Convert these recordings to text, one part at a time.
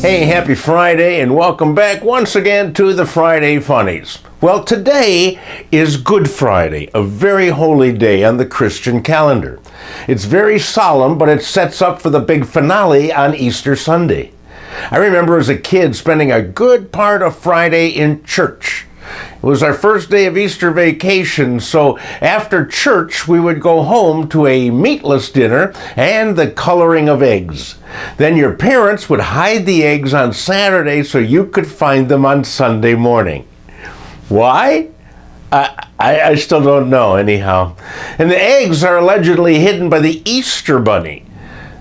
Hey, happy Friday and welcome back once again to the Friday Funnies. Well, today is Good Friday, a very holy day on the Christian calendar. It's very solemn, but it sets up for the big finale on Easter Sunday. I remember as a kid spending a good part of Friday in church. It was our first day of Easter vacation, so after church we would go home to a meatless dinner and the coloring of eggs. Then your parents would hide the eggs on Saturday so you could find them on Sunday morning. Why? I still don't know anyhow. And the eggs are allegedly hidden by the Easter bunny.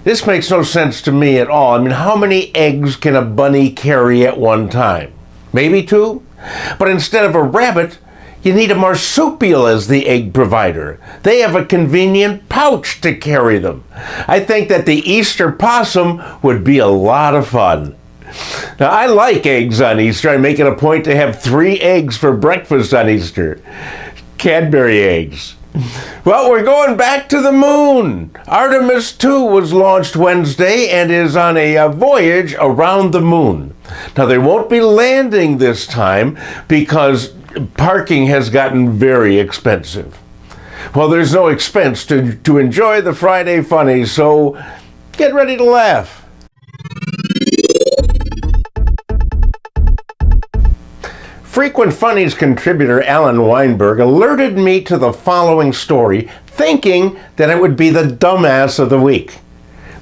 This makes no sense to me at all. I mean, how many eggs can a bunny carry at one time? Maybe 2? But instead of a rabbit, you need a marsupial as the egg provider. They have a convenient pouch to carry them. I think that the Easter possum would be a lot of fun. Now, I like eggs on Easter. I make it a point to have 3 eggs for breakfast on Easter. Cadbury eggs. Well, we're going back to the moon. Artemis 2 was launched Wednesday and is on a voyage around the moon. Now, they won't be landing this time because parking has gotten very expensive. Well, there's no expense to enjoy the Friday Funnies, so get ready to laugh. Frequent Funnies contributor Alan Weinberg alerted me to the following story, thinking that it would be the dumbass of the week.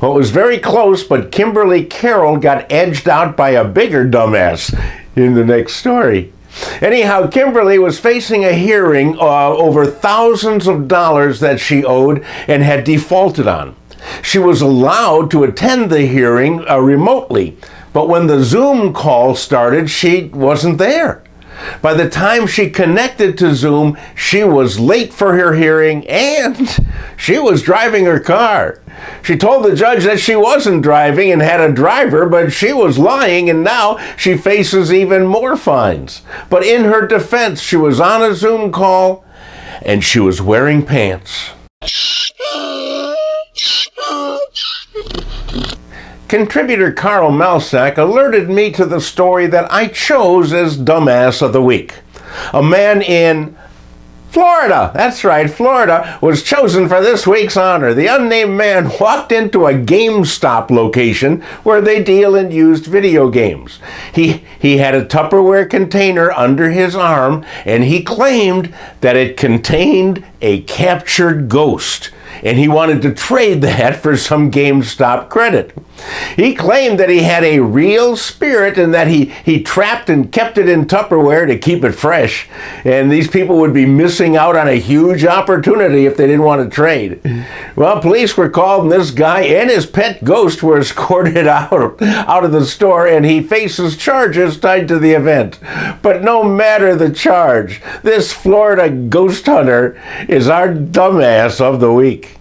Well, it was very close, but Kimberly Carroll got edged out by a bigger dumbass in the next story. Anyhow, Kimberly was facing a hearing over thousands of dollars that she owed and had defaulted on. She was allowed to attend the hearing remotely, but when the Zoom call started, she wasn't there. By the time she connected to Zoom, she was late for her hearing and she was driving her car. She told the judge that she wasn't driving and had a driver, but she was lying and now she faces even more fines. But in her defense, she was on a Zoom call and she was wearing pants. Contributor Carl Malsack alerted me to the story that I chose as Dumbass of the Week. A man in Florida, that's right, Florida, was chosen for this week's honor. The unnamed man walked into a GameStop location where they deal in used video games. He had a Tupperware container under his arm, and he claimed that it contained a captured ghost, and he wanted to trade that for some GameStop credit. He claimed that he had a real spirit and that he trapped and kept it in Tupperware to keep it fresh. And these people would be missing out on a huge opportunity if they didn't want to trade. Well, police were called and this guy and his pet ghost were escorted out of the store, and he faces charges tied to the event. But no matter the charge, this Florida ghost hunter is our dumbass of the week.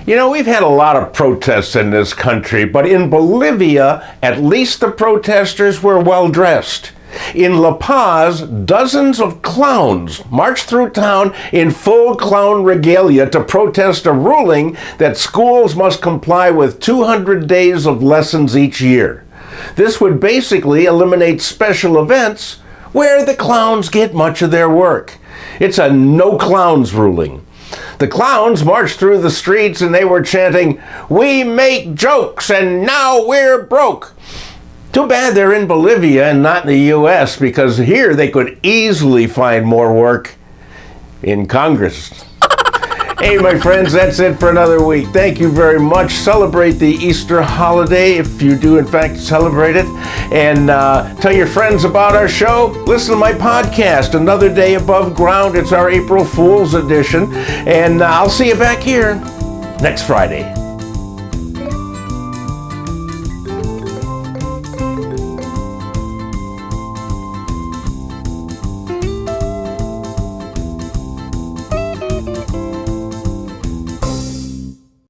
You know, we've had a lot of protests in this country, but in Bolivia, at least the protesters were well dressed. In La Paz, dozens of clowns marched through town in full clown regalia to protest a ruling that schools must comply with 200 days of lessons each year. This would basically eliminate special events where the clowns get much of their work. It's a no clowns ruling. The clowns marched through the streets and they were chanting, "We make jokes and now we're broke." Too bad they're in Bolivia and not in the U.S., because here they could easily find more work in Congress. Hey, my friends, that's it for another week. Thank you very much. Celebrate the Easter holiday if you do, in fact, celebrate it. And tell your friends about our show. Listen to my podcast, Another Day Above Ground. It's our April Fool's edition. And I'll see you back here next Friday.